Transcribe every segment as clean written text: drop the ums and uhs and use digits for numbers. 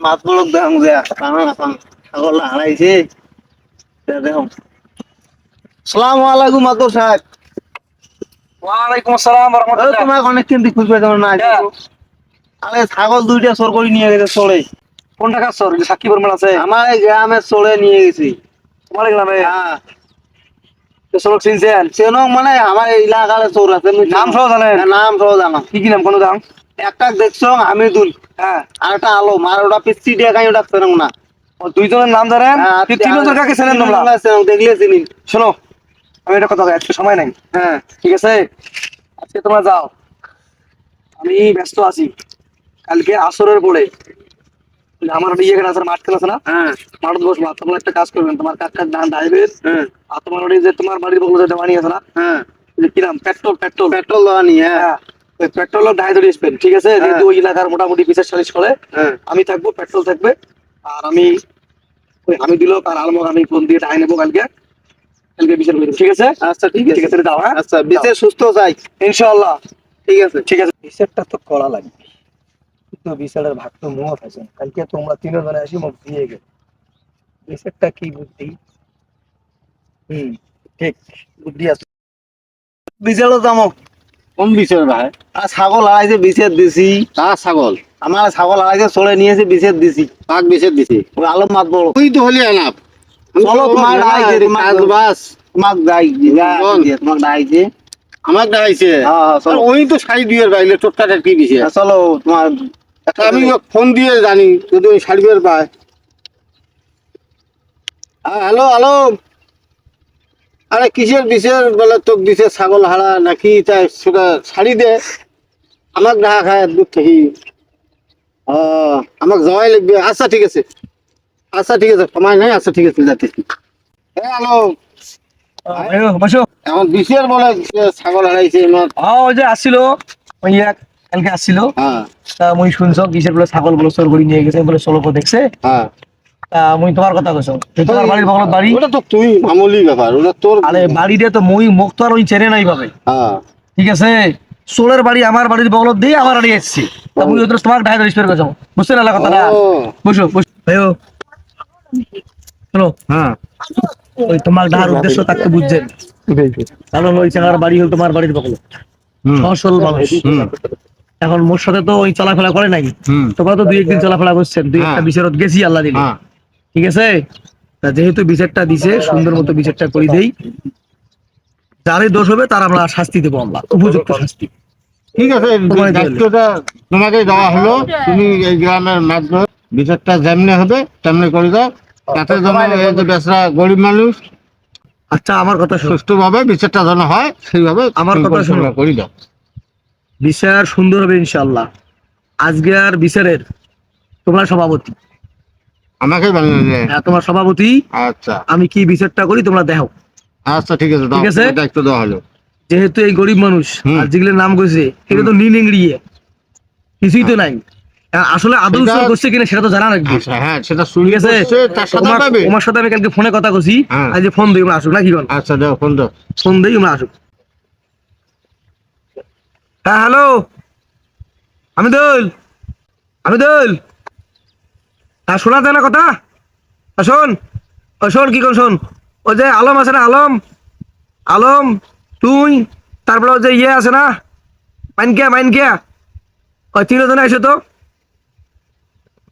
মাছগুলো দাম দেয়া টানা ছাগল হারাইছে দেখো। সালাম আলাইকুম মাতর সাহেব। ওয়ালাইকুম আসসালাম ওয়া রাহমাতুল্লাহ। তোমাকে অনেকদিন খুঁজ পেতাম না। আরে ছাগল দুইটা চোর করে নিয়ে গেছে চড়ে। কোন টাকা সর সাক্ষী প্রমাণ আছে? আমার এই গ্রামের চড়ে নিয়ে গেছি। তোমার গ্রামে? হ্যাঁ সড়ক চিনছেন? চেনো মানে আমার এই এলাকার চোর আছে। নাম সহ জানেন? নাম সহ জানো। কি কি নাম কোন নাম? একটা দেখছো আমিদুল, হ্যাঁ। আর একটা আলম, আর ওটা পিচ্ছি দিয়ে কাই ওটা চেনো না। ও দুইজনের নাম জানেন? হ্যাঁ, তিনজন কাকে চেনেন তোমরা? দেখলে চিনি। শোনো, আমি একটা কথা আজকে সময় নাই। হ্যাঁ ঠিক আছে, আজকে তোমরা যাও, আমি ব্যস্ত আছি। কালকে আসরের পরে আমার ইয়ে কেনা আছে, মাঠ কেনা আছে না, হ্যাঁ মাঠে বসবা। তোমরা একটা কাজ করবেন, তোমার কাকার ধান ডাইবের, হ্যাঁ আর তোমার ওই যে তোমার বাড়ির বগলে যে দেওয়ানি আছে না, হ্যাঁ ওই যে কি নাম, পেট্রোল পেট্রোল পেট্রোল দেওয়া নিয়ে। হ্যাঁ হ্যাঁ, ওই পেট্রোল ঢাই ধরে আসবেন। ঠিক আছে, হ্যাঁ। যেহেতু ওই এলাকার মোটামুটি বিশেষ সালিশ করে, হ্যাঁ আমি থাকবো, পেট্রোল থাকবে, আর আমি ওই আমি দিল আর আলমক আমি ফোন দিয়ে ঢাই নেবো কালকে। কালকে বিচার করবো। ঠিক আছে? আচ্ছা ঠিক ঠিক আছে। আছে, দাও। হ্যাঁ আচ্ছা বিশেষ সুস্থ চাই। ইনশাআল্লাহ। ঠিক আছে। ঠিক আছে, বিচারটা তো করা লাগবে, কিন্তু বিচারের ভাগ তো মুখ আছে। কালকে তোমরা তিনজনে আসি মুখ দিয়ে গেল, বিচারটা কি বুদ্ধি? ঠিক, বুদ্ধি আছে। বিচারও দাম কোন বিষয় ভাই? আর ছাগল হারাইছে বিছেদ দিছি। কার ছাগল? আমার ছাগল হারাইছে চড়ে নিয়েছে বিছেদ দিছি। কাক বেচে দিছে? ওই আলম মাত বড়। তুই তো হলি আলাপ। চলো তোমার ডাইছে, কাজ বাস তোমাক তোমাক ডাইছে। আমার দেখাইছে। হ্যাঁ চলো। ওই তো শাড়ি দিয়ে বাইলে টোটকাটা কি দিছে? চলো তোমার আমি ফোন দিয়ে জানি যদি ওই শাড়ি বের পায়। হ্যাঁ হ্যালো আলম, আরে কিসের বিষের বলে তোক দিছে ছাগল হারা নাকি? তাই সেটা শাড়ি দে, আমাক দেখা খায় দূর থেকে। আমাকে যাওয়াই লাগবে। আচ্ছা ঠিক আছে, আচ্ছা ঠিক আছে, সময় নাই। আচ্ছা ঠিক আছে, যাচ্ছি। হ্যাঁ আলম, বসো। এখন বিষের বলে ছাগল হারাইছে আমার। ওই যে আসছিল, ওই এক কালকে আসছিল। হ্যাঁ তা মুই শুনছো কিসের বলে ছাগল বলে চোর করে নিয়ে গেছে বলে চলক দেখছে। হ্যাঁ, তা মুই তোমার কথা কইছো, তোমার বাড়ির বগলত বাড়ি। ওটা তো তুই মামুলি ব্যাপার, ওটা তোর। আরে বাড়িতে তো মুই মুখ তো আর ওই চেনে নাই ভাবে। হ্যাঁ ঠিক আছে, চোরের বাড়ি আমার বাড়ির বগলত দিয়ে আমার বাড়ি এসেছি। তা মুই ওদের তোমার ডাইরেক্ট রিস্পেক্ট করছো, বুঝতে না কথাটা? ও, বসো বসো ভাইও, শোনো। হ্যাঁ ওই তোমার ডাহার উদ্দেশ্য থাকতে বুঝছেন, কারণ ওই চেনার বাড়ি হল তোমার বাড়ির বগলত, সহসল মানুষ। এখন মোর সাথে তো ওই চলাফেরা করে নাই, তোমরা তো দুই একদিন চলাফেরা করছেন, দুই একটা বিচারত গেছি আল্লাহ দিলে। হ্যাঁ ঠিক আছে, তা যেহেতু বিচারটা দিছে, সুন্দর মতো বিচারটা করে দেই, যারই দোষ হবে তার আমরা শাস্তি দেবো, আমরা উপযুক্ত শাস্তি। ঠিক আছে, তোমায় দিয়ে দায়িত্বটা তোমাকে দেওয়া হলো। তুমি এই গ্রামের মাধ্যমে বিচারটা যেমনি হবে তেমনি করে দাও, তাতে যেন এই যে বেচারা গরিব মানুষ আচ্ছা আমার কথা শোনো, সুষ্ঠুভাবে বিচারটা যেন হয় সেইভাবে আমার কথা শোনো। পরিচালনা করে দাও। বিচার সুন্দর হবে ইনশাআল্লাহ। আজকে আর বিচারের তোমরা সভাপতি, আমাকে বানিয়ে দেয়। হ্যাঁ তোমার সভাপতি। আচ্ছা আমি কি বিচারটা করি তোমরা দেখো। আচ্ছা ঠিক আছে, দাও, ঠিক আছে। দায়িত্ব দেওয়া হলো। যেহেতু এই গরিব মানুষ আর যেগুলোর নাম কইছে এটা তো নিংড়িয়ে কিছুই তো নাই, আসলে আদৌ সেটা- চোর করছে কিনা সেটা তো জানা লাগবে। আচ্ছা হ্যাঁ, সেটা চুরি ঠিক আছে, করছে তার সাথে পাবে। তোমার সাথে আমি কালকে ফোনে কথা কইছি, হ্যাঁ। আজ ফোন দিই আমরা আসুক নাকি কোন আচ্ছা দাও, ফোন দাও। ফোন দিই আমরা আসুক। হ্যাঁ হ্যালো, আমি দোল, হ্যাঁ শোনা যায় না কথা? শোন, শোন কি কোন শোন, ওই যে আলম আছে না, আলম তুই, তারপরে ওই যে ইয়ে আছে না, মাইনকিয়া, ওই তিনজনে আইসো তো।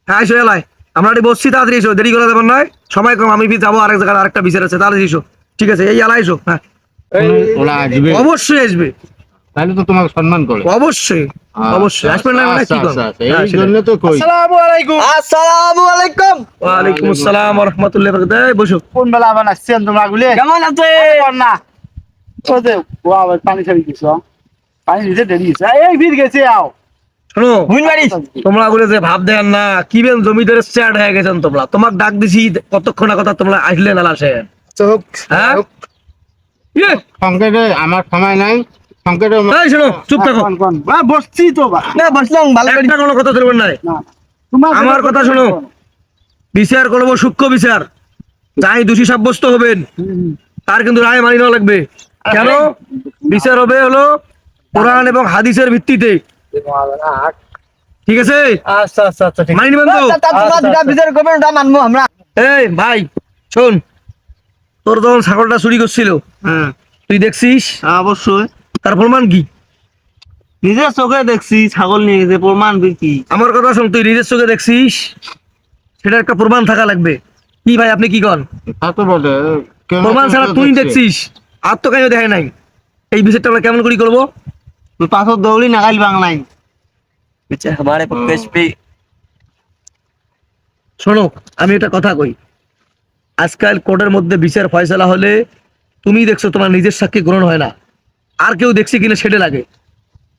হ্যাঁ আইসো এলাই, আমরা এটি বসছি, তাড়াতাড়ি এসো, দেরি করে দেবেন নয়, সময় কম, আমি যাবো আরেক জায়গায়, আরেকটা বিচার আছে, তাড়াতাড়ি এসো। ঠিক আছে, এই এলাই এসো। হ্যাঁ ওরা আসবে, অবশ্যই আসবে, তাহলে তো তোমাকে সম্মান করে। অবশ্যই অবশ্যই আসবেন না মানে কি আচ্ছা, করবেন? আচ্ছা, এই জন্য তো কই। আসসালামু আলাইকুম। ওয়ালাইকুম আসসালাম ওয়া রাহমাতুল্লাহি ওয়া বারাকাতুহু। বসো। কোন বেলা আবার আসছেন তোমরা গুলি? কেমন আছে? না ও যে ও আবার পানি ছাড়ি দিছ, পানি দিতে দেরি হইছে। এই ভিড় গেছে আও। শোনো, হুইন বাড়ি। তোমরা বলে যে ভাব দেন না, কি বেন জমিদারের স্ট্যান্ড হয়ে গেছেন তোমরা। তোমাক ডাক দিছি কতক্ষণ না কথা তোমরা আসলে না আসে। চোখ হ্যাঁ ইয়ে, সংকেতে আমার সময় নাই। সংকেতে এই শোনো, চুপ থাকো। কোন বসছি তো বা। না বসলাম ভালো করে। একটা কোনো কথা চলবে না। না তোমার আমার কথা শোনো, বিচার করবো সূক্ষ্ম বিচার, যাই দোষী সাব্যস্ত হবেন তার কিন্তু রায় মানি নেওয়া লাগবে। কেন? বিচার হবে হলো কোরআন এবং হাদিসের ভিত্তিতে। ঠিক আছে? আচ্ছা আচ্ছা আচ্ছা ঠিক মানি নিবেন তো? তোমরা যেটা বিচার করবেন ওটা মানবো আমরা। এই ভাই শোন, তোর যখন ছাগলটা চুরি করছিল হ্যাঁ তুই দেখছিস, অবশ্যই তার প্রমাণ কি? নিজের চোখে দেখছি ছাগল নিয়ে গেছে, প্রমাণ কি? আমার কথা শোন, তুই নিজের চোখে দেখছিস, সেটা একটা প্রমাণ থাকা লাগবে। কি ভাই আপনি কি কন? তা তো বটে প্রমাণ ছাড়া তুই দেখছিস, আর তো কেউ দেখে নাই, এই বিষয়টা আমরা কেমন করি করবো? তুই পাথর দৌড়ি নাগাইল বাংলায় हमारे पेश पे শোনো, আমি একটা কথা কই, আজকাল কোর্টের মধ্যে বিচার ফয়সালা হলে তুমি দেখছো তোমার নিজের সাক্ষী গ্রহণ হয় না, আর কেউ দেখছে কিনা সেটা লাগে।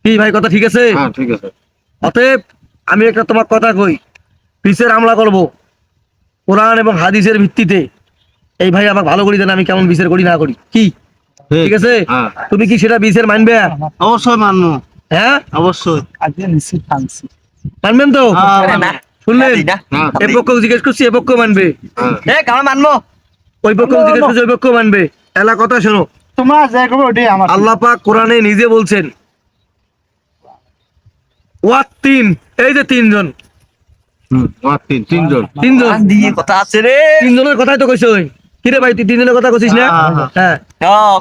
কি ভাই কথা ঠিক আছে? হ্যাঁ ঠিক আছে অতএব আমি একটা তোমার কথা কই, বিচার আমলা করব কোরআন এবং হাদিসের ভিত্তিতে। এই ভাই আমাকে ভালো করি দেন, আমি কেমন বিচার করি না করি, কি ঠিক আছে? হ্যাঁ। তুমি কি সেটা বিচার মানবে? অবশ্যই মানবো, হ্যাঁ অবশ্যই মানবেন তো? না শুনলেন? হ্যাঁ। এ পক্ষ জিজ্ঞেস করছি, এ পক্ষ মানবে, হ্যাঁ। আমরা মানবো। ওই পক্ষ জিজ্ঞেস করছি, ওই পক্ষ মানবে। এলা কথা শোনো, তোমরা যে করবে ওটাই আমার আল্লাহ পাক কোরআনে নিজে বলছেন ওয়াত্তিন, এই যে তিনজন, তিনজন তিনজন দিয়ে কথা আছে রে, তিনজনের কথাই তো কইছ। ওই কিরে ভাই তুই তিনজনের কথা কইছিস না? হ্যাঁ।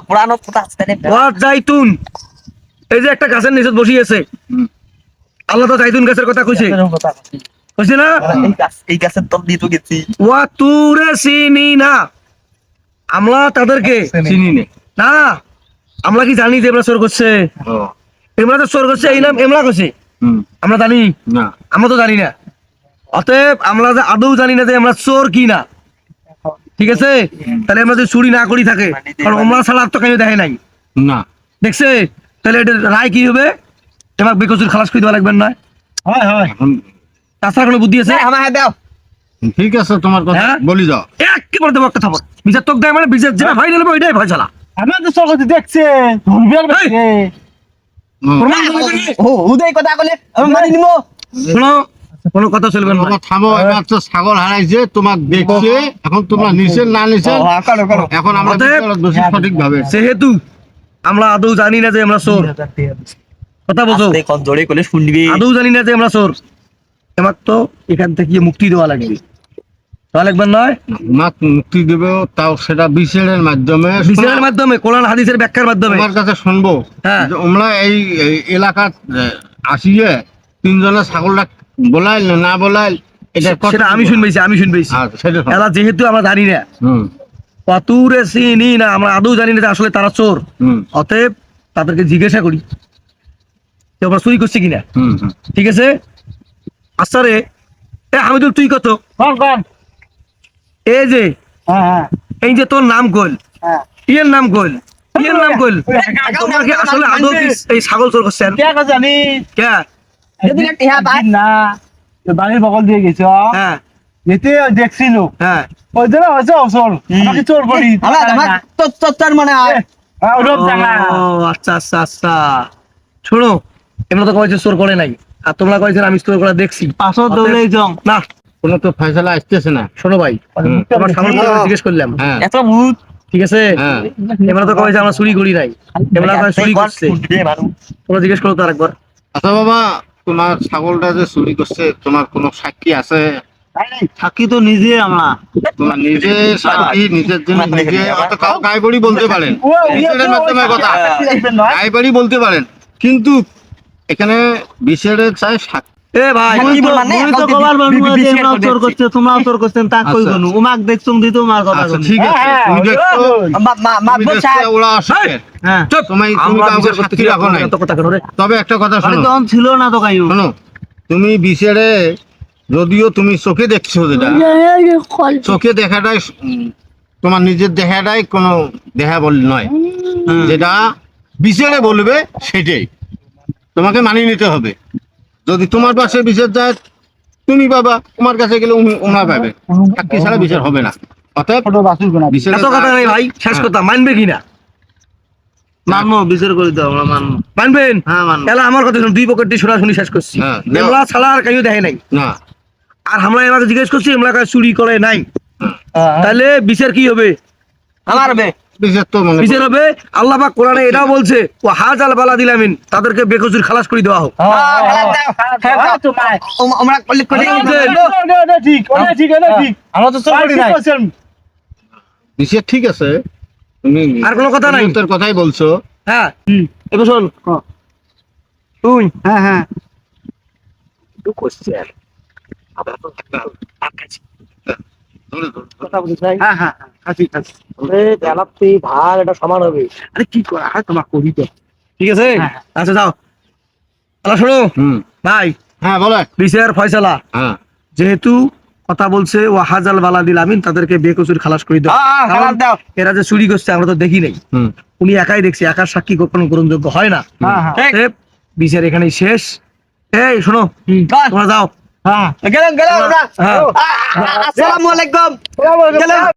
কোরআন কথা আছে রে। ওয়াত জাইতুন, এই যে একটা গাছের নিচে বসিয়েছে, আল্লাহ তো জাইতুন গাছের কথা কইছে, কইছে না? এই গাছের তল দিয়ে তো গেছি। ওয়াতুরে সিনিনা, আমরা তাদেরকে চিনি নে না, আমরা কি জানি যে এমরা চোর করছে? এমরা তো চোর করছে এই নাম এমরা করছে, আমরা জানি? না আমরা তো জানি না। অতএব আমরা যে আদৌ জানি না যে আমরা চোর কি না, ঠিক আছে? তাহলে আমরা যদি চুরি না করি থাকে, কারণ আমরা ছাড়া আর তো কেউ দেখে নাই, না দেখছে? তাহলে এটা রায় কি হবে? এবার বেকসুর খালাস করে দেওয়া লাগবেন না? হয় হয় এখন তাছাড়া কোনো বুদ্ধি আছে? আমার হাতে দাও। ঠিক আছে তোমার কথা হ্যাঁ? বলি যাও একেবারে দেবো একটা থাপড়, বিচার তোক দেয় মানে বিচার যেটা ভাই নেবে ওইটাই ভয় চালা। আমার তো সরকার দেখছে প্রমাণ দেবে কি? ও উদয় কথা বলে আমি মানি নিবো। শোনো, কোনো কথা চলবে না। বাবা থামো, এবার তো ছাগল হারাইছে, তোমার দেখছে, এখন তোমরা নিচে না নিচে, এখন আমরা অতএব- বিচার দোষী সঠিক ভাবে যেহেতু আমরা আদৌ জানি না যে আমরা চোর, কথা বোঝো, কত জোরে করে শুনবি। আদৌ জানি না যে আমরা চোর, এবার তো এখান থেকে মুক্তি দেওয়া লাগবে, দেওয়া লাগবে নয়? মুক্তি দেবে, তাও সেটা বিচারের মাধ্যমে। বিচারের মাধ্যমে, কোরআন হাদিসের ব্যাখ্যার মাধ্যমে। তোমার কাছে শুনবো হ্যাঁ। যে আমরা এই এই এলাকার আসিয়ে তিনজনের ছাগলটা বলাইল না বলাইল, এটা সেটা আমি শুনবেছি, আমি শুনবেছি। আচ্ছা, সেটা শোনো। এলা যেহেতু আমরা জানি না, হুম পাতুরে চিনি না, আমরা আদৌ জানি না যে আসলে তারা চোর, হুম অতএব তাদেরকে জিজ্ঞাসা করি যে আমরা চুরি করছি কিনা, হুম হুম। ঠিক আছে? আচ্ছা রে, এ হামিদুল তুই কত? এই যে এই যে তোর নাম কইল, ইয়ের নাম কইল, ইয়ের নাম কইল, তোমরা কি আসলে আদৌ কি এই ছাগল চোর করছেন? জানি কে? যদি ইহা ভাই না বাড়ির বগল দিয়ে গেছ, হ্যাঁ যেতে দেখছিল হ্যাঁ। ওই জন্য হয়েছে অসল আমাকে চোর করি আমার তোর মানে ওরব জায়গা ও আচ্ছা আচ্ছা আচ্ছা, শোনো, এমন তো কয়েছে চোর করে নাই, আর তোমরা কয়েছেন আমি চোর করে দেখছি। পাঁচশো দৌড়ে জং না কোনো তো ফয়সালা আসতেছে না। শোনো ভাই, তোমার সামনে জিজ্ঞেস করলাম, হ্যাঁ এত ভূত ঠিক আছে? হ্যাঁ এমন তো কয়েছে আমরা চুরি করি নাই, এমন কয়েছে চুরি করছে, তোমরা জিজ্ঞেস করো তো আরেকবার। আচ্ছা বাবা, তোমার ছাগলটা যে চুরি করছে, তোমার কোনো সাক্ষী আছে? থাকি তো নিজে আমরা তোমার নিজে সাক্ষী, নিজের জন্য নিজে, অত গায়ে বলতে পারেন, বিচারের মাধ্যমে কথা গায়ে বলতে পারেন, কিন্তু এখানে বিচারের চাই সাক্ষী। এ ভাই কি বল মানে তুমি তো কবার বানু যে আমরা চোর করছে তোমরা চোর করছেন তা কই বনু, উমাক দেখছুম দি তোমার কথা আচ্ছা ঠিক আছে, তুমি দেখছো, মাতবো তুমি চাই দেখছো ওরা অসুখের। হ্যাঁ চুপ, তুমি আমরা কাউকে বিচার করতে সাক্ষী রাখো নাই। এত কথা কেন রে? তবে একটা কথা মানে শোনো, তখন ছিল না তো কাইও শোনো, তুমি বিচারে যদিও তুমি চোখে দেখছো, যেটা চোখে দেখাটাই তোমার নিজের দেখাটাই কোনো দেখা বল নয়, যেটা বিচারে বলবে সেটাই তোমাকে মানিয়ে নিতে হবে। যদি তোমার পাশে বিচার যায় তুমি পাবা, তোমার কাছে গেলে ওনা পাবে, সাক্ষী ছাড়া বিচার হবে না। অতএব বিচারে এত কথা নেই ভাই, শেষ কথা, মানবে কি না? মানবো বিচার করে দাও আমরা মানবো মানবেন? হ্যাঁ মানবো তাহলে আমার কথা শুনুন, দুই পকেট দিয়ে শোনাশুনি শেষ করছি। হ্যাঁ, এমলা ছাড়া আর কেউ দেখে নাই, না আর আমরা এলাকা জিজ্ঞেস করছি এমলা চুরি করে নাই, তাহলে বিচার কি হবে? আমার বে বিচার তো মনে বিচার হবে। আল্লাহ পাক কোরআনে এটাও বলছে ও হাজাল বালাদিল আমিন, তাদেরকে বেকসুর খালাস করে দেওয়া হোক। আমরা তো চোর করি নাই। বিচার ঠিক আছে, তুমি আর কোনো কথা নাই? তোর কথাই বলছো। হ্যাঁ এবার শোন, তুই হ্যাঁ হ্যাঁ একটু কোশ্চেন আমরা তো কথা বলিস ভাই। হ্যাঁ হ্যাঁ খাসি খাসি জানাবি ভাগ এটা সমান হবে। আরে কি করা হয় তোমার করি তো, ঠিক আছে? আচ্ছা যাও, তাহলে শোনো ভাই, হ্যাঁ বলে। বিচার ফয়সালা হ্যাঁ যেহেতু কথা বলছে ও হাজাল বালাদিল আমিন, তাদেরকে বেকসুর খালাস করে দাও। খালাস দাও। এরা যে চুরি করছে আমরা তো দেখি নাই, উনি একাই দেখছি, একার সাক্ষী গোপন গ্রহণযোগ্য হয় না। হ্যাঁ হ্যাঁ অতএব বিচার এখানেই শেষ। এই শোনো, তোমরা যাও। গেলাম গেলাম আমরা। হ্যাঁ। আসসালামু আলাইকুম। গেলাম।